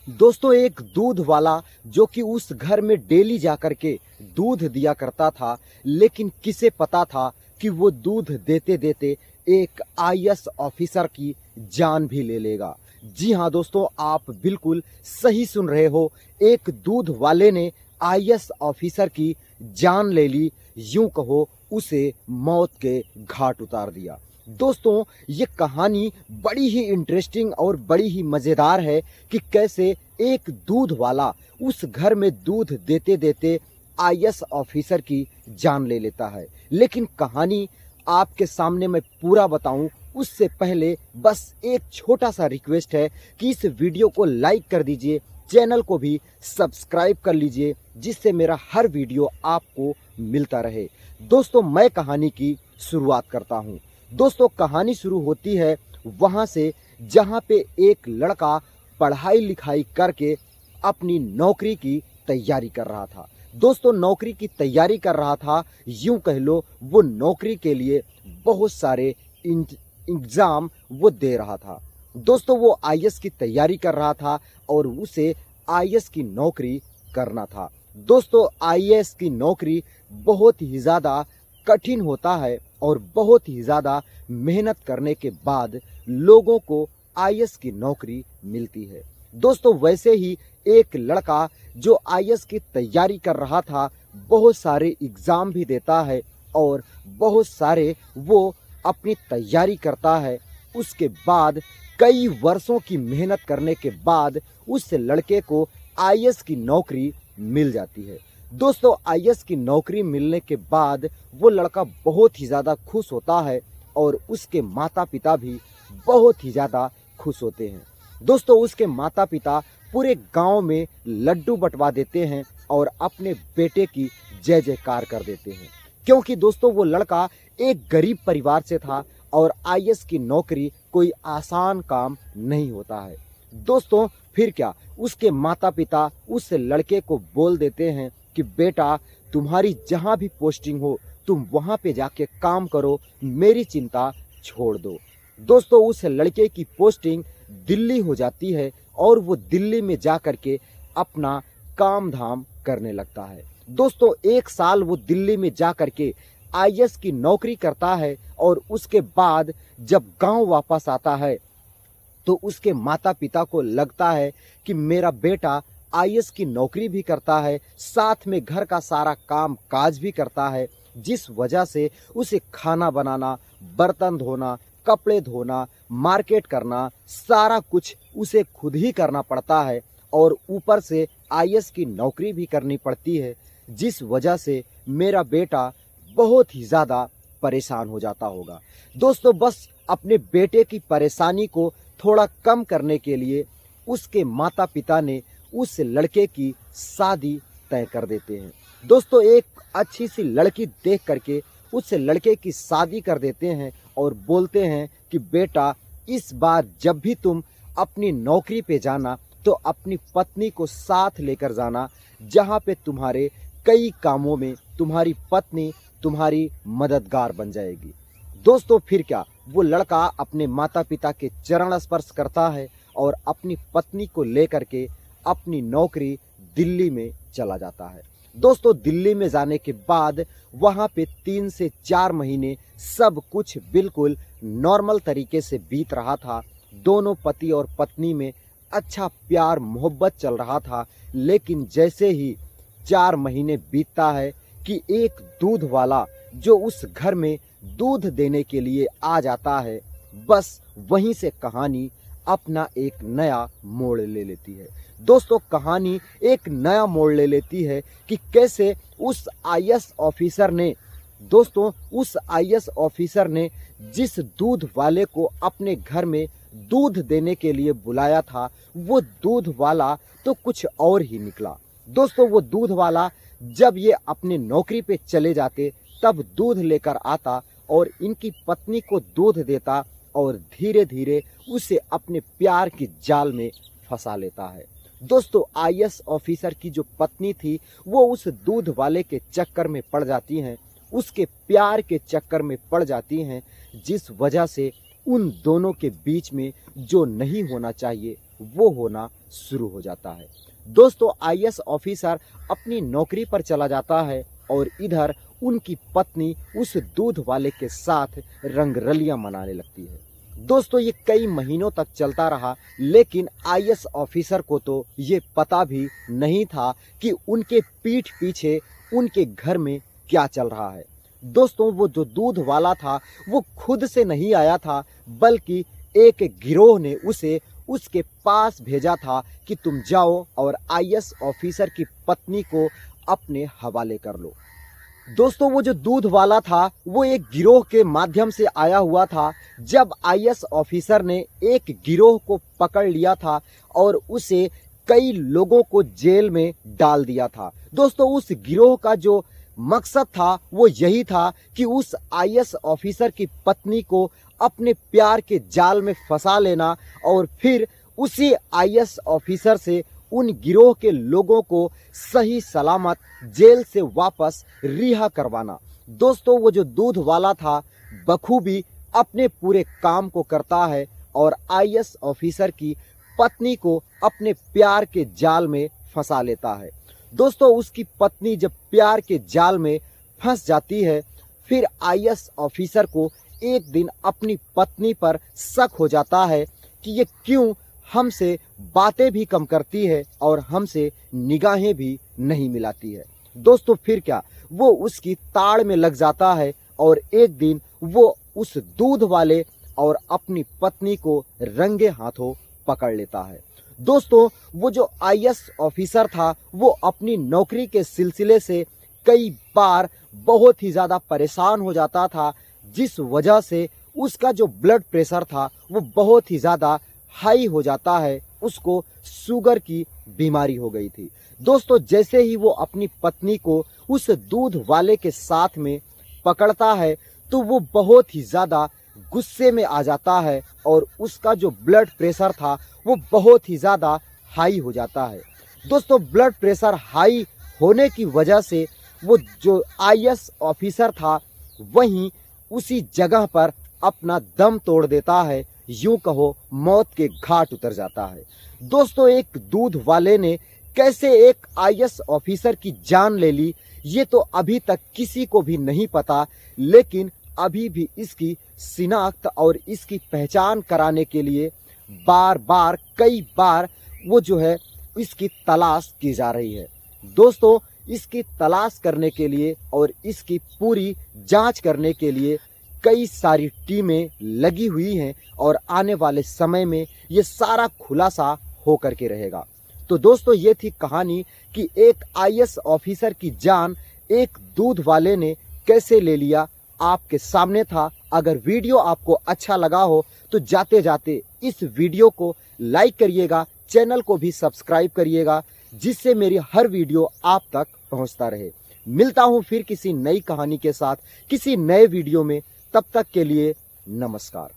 दोस्तों एक दूध वाला जो कि उस घर में डेली जाकर के दूध दिया करता था, लेकिन किसे पता था कि वो दूध देते देते एक आईएएस ऑफिसर की जान भी ले लेगा। जी हाँ दोस्तों, आप बिल्कुल सही सुन रहे हो। एक दूध वाले ने आईएएस ऑफिसर की जान ले ली, यूं कहो उसे मौत के घाट उतार दिया। दोस्तों ये कहानी बड़ी ही इंटरेस्टिंग और बड़ी ही मज़ेदार है कि कैसे एक दूध वाला उस घर में दूध देते देते आईएएस ऑफिसर की जान ले लेता है। लेकिन कहानी आपके सामने मैं पूरा बताऊं उससे पहले बस एक छोटा सा रिक्वेस्ट है कि इस वीडियो को लाइक कर दीजिए, चैनल को भी सब्सक्राइब कर लीजिए, जिससे मेरा हर वीडियो आपको मिलता रहे। दोस्तों मैं कहानी की शुरुआत करता हूँ। दोस्तों कहानी शुरू होती है वहाँ से जहाँ पे एक लड़का पढ़ाई लिखाई करके अपनी नौकरी की तैयारी कर रहा था। दोस्तों नौकरी की तैयारी कर रहा था, यूं कह लो वो नौकरी के लिए बहुत सारे एग्जाम वो दे रहा था। दोस्तों वो आईएएस की तैयारी कर रहा था और उसे आईएएस की नौकरी करना था। दोस्तों आईएएस की नौकरी बहुत ही ज़्यादा कठिन होता है और बहुत ही ज़्यादा मेहनत करने के बाद लोगों को आईएएस की नौकरी मिलती है। दोस्तों वैसे ही एक लड़का जो आईएएस की तैयारी कर रहा था, बहुत सारे एग्ज़ाम भी देता है और बहुत सारे वो अपनी तैयारी करता है। उसके बाद कई वर्षों की मेहनत करने के बाद उस लड़के को आईएएस की नौकरी मिल जाती है। दोस्तों आईएएस की नौकरी मिलने के बाद वो लड़का बहुत ही ज़्यादा खुश होता है और उसके माता पिता भी बहुत ही ज़्यादा खुश होते हैं। दोस्तों उसके माता पिता पूरे गांव में लड्डू बंटवा देते हैं और अपने बेटे की जय जयकार कर देते हैं, क्योंकि दोस्तों वो लड़का एक गरीब परिवार से था और आईएएस की नौकरी कोई आसान काम नहीं होता है। दोस्तों फिर क्या, उसके माता पिता उस लड़के को बोल देते हैं कि बेटा तुम्हारी जहाँ भी पोस्टिंग हो तुम वहाँ पे जाके काम करो, मेरी चिंता छोड़ दो। दोस्तों उस लड़के की पोस्टिंग दिल्ली हो जाती है और वो दिल्ली में जा कर के अपना काम धाम करने लगता है। दोस्तों एक साल वो दिल्ली में जा कर के आईएएस की नौकरी करता है और उसके बाद जब गांव वापस आता है तो उसके माता पिता को लगता है कि मेरा बेटा आईएएस की नौकरी भी करता है, साथ में घर का सारा काम काज भी करता है, जिस वजह से उसे खाना बनाना, बर्तन धोना, कपड़े धोना, मार्केट करना, सारा कुछ उसे खुद ही करना पड़ता है और ऊपर से आईएएस की नौकरी भी करनी पड़ती है, जिस वजह से मेरा बेटा बहुत ही ज़्यादा परेशान हो जाता होगा। दोस्तों बस अपने बेटे की परेशानी को थोड़ा कम करने के लिए उसके माता पिता ने उस लड़के की शादी तय कर देते हैं। दोस्तों एक अच्छी सी लड़की देख करके उस लड़के की शादी कर देते हैं और बोलते हैं कि बेटा इस बार जब भी तुम अपनी नौकरी पे जाना तो अपनी पत्नी को साथ लेकर जाना, जहाँ पे तुम्हारे कई कामों में तुम्हारी पत्नी तुम्हारी मददगार बन जाएगी। दोस्तों फिर क्या, वो लड़का अपने माता पिता के चरण स्पर्श करता है और अपनी पत्नी को लेकर के अपनी नौकरी दिल्ली में चला जाता है। दोस्तों दिल्ली में जाने के बाद वहाँ पे 3 से 4 महीने सब कुछ बिल्कुल नॉर्मल तरीके से बीत रहा था। दोनों पति और पत्नी में अच्छा प्यार मोहब्बत चल रहा था। लेकिन जैसे ही 4 महीने बीतता है कि एक दूध वाला जो उस घर में दूध देने के लिए आ जाता है, बस वहीं से कहानी अपना एक नया मोड़ ले लेती है। दोस्तों कहानी एक नया मोड़ ले लेती है कि कैसे उस आईएएस ऑफिसर ने जिस दूध वाले को अपने घर में दूध देने के लिए बुलाया था, वो दूध वाला तो कुछ और ही निकला। दोस्तों वो दूध वाला जब ये अपने नौकरी पे चले जाते तब दूध लेकर आता और इनकी पत्नी को दूध देता और धीरे धीरे उसे अपने प्यार की जाल में फंसा लेता है। दोस्तों आईएएस ऑफिसर की जो पत्नी थी वो उस दूध वाले के चक्कर में पड़ जाती हैं, उसके प्यार के चक्कर में पड़ जाती हैं, जिस वजह से उन दोनों के बीच में जो नहीं होना चाहिए वो होना शुरू हो जाता है। दोस्तों, आईएएस ऑफिसर अपनी नौकरी पर चला जाता है और इधर उनकी पत्नी उस दूध वाले के साथ रंगरलियां मनाने लगती है। दोस्तों, ये कई महीनों तक चलता रहा, लेकिन आईएएस ऑफिसर को तो ये पता भी नहीं था कि उनके पीठ पीछे उनके घर में क्या चल रहा है। दोस्तों, वो जो दूध वाला था वो खुद से नहीं आया था, बल्कि एक गिरोह ने उसे उसके पास भेजा था कि तुम जाओ और आईएएस ऑफिसर की पत्नी को अपने हवाले कर लो। दोस्तों, वो जो दूध वाला था वो एक गिरोह के माध्यम से आया हुआ था। जब आईएएस ऑफिसर ने एक गिरोह को पकड़ लिया था और उसे कई लोगों को जेल में डाल दिया था। दोस्तों, उस गिरोह का जो मकसद था वो यही था कि उस आईएएस ऑफिसर की पत्नी को अपने प्यार के जाल में फंसा लेना और फिर उसी आईएएस ऑफिसर से उन गिरोह के लोगों को सही सलामत जेल से वापस रिहा करवाना। दोस्तों, वो जो दूध वाला था बखूबी अपने पूरे काम को करता है और आईएएस ऑफिसर की पत्नी को अपने प्यार के जाल में फंसा लेता है। दोस्तों, उसकी पत्नी जब प्यार के जाल में फंस जाती है, फिर आईएएस ऑफिसर को एक दिन अपनी पत्नी पर शक हो जाता है कि ये क्यों हमसे बातें भी कम करती है और हमसे निगाहें भी नहीं मिलाती है। दोस्तों, फिर क्या, वो उसकी ताड़ में लग जाता है और एक दिन वो उस दूध वाले और अपनी पत्नी को रंगे हाथों पकड़ लेता है। दोस्तों, वो जो आईएएस ऑफिसर था वो अपनी नौकरी के सिलसिले से कई बार बहुत ही ज्यादा परेशान हो जाता था, जिस वजह से उसका जो ब्लड प्रेशर था वो बहुत ही ज्यादा हाई हो जाता है। उसको शुगर की बीमारी हो गई थी। दोस्तों, जैसे ही वो अपनी पत्नी को उस दूध वाले के साथ में पकड़ता है तो वो बहुत ही ज्यादा गुस्से में आ जाता है और उसका जो ब्लड प्रेशर था वो बहुत ही ज्यादा हाई हो जाता है। दोस्तों, ब्लड प्रेशर हाई होने की वजह से वो जो आईएएस ऑफिसर था वहीं उसी जगह पर अपना दम तोड़ देता है, यूं कहो मौत के घाट उतर जाता है। दोस्तों, एक दूध वाले ने कैसे एक आईएएस ऑफिसर की जान ले ली ये तो अभी तक किसी को भी नहीं पता, लेकिन अभी भी इसकी शिनाख्त और इसकी पहचान कराने के लिए बार बार कई बार वो जो है इसकी तलाश की जा रही है। दोस्तों, इसकी तलाश करने के लिए और इसकी पूरी जांच करने के लिए कई सारी टीमें लगी हुई हैं और आने वाले समय में ये सारा खुलासा होकर के रहेगा। तो दोस्तों, ये थी कहानी कि एक आईएएस ऑफिसर की जान एक दूध वाले ने कैसे ले लिया, आपके सामने था। अगर वीडियो आपको अच्छा लगा हो तो जाते जाते इस वीडियो को लाइक करिएगा, चैनल को भी सब्सक्राइब करिएगा, जिससे मेरी हर वीडियो आप तक पहुंचता रहे। मिलता हूं फिर किसी नई कहानी के साथ किसी नए वीडियो में, तब तक के लिए नमस्कार।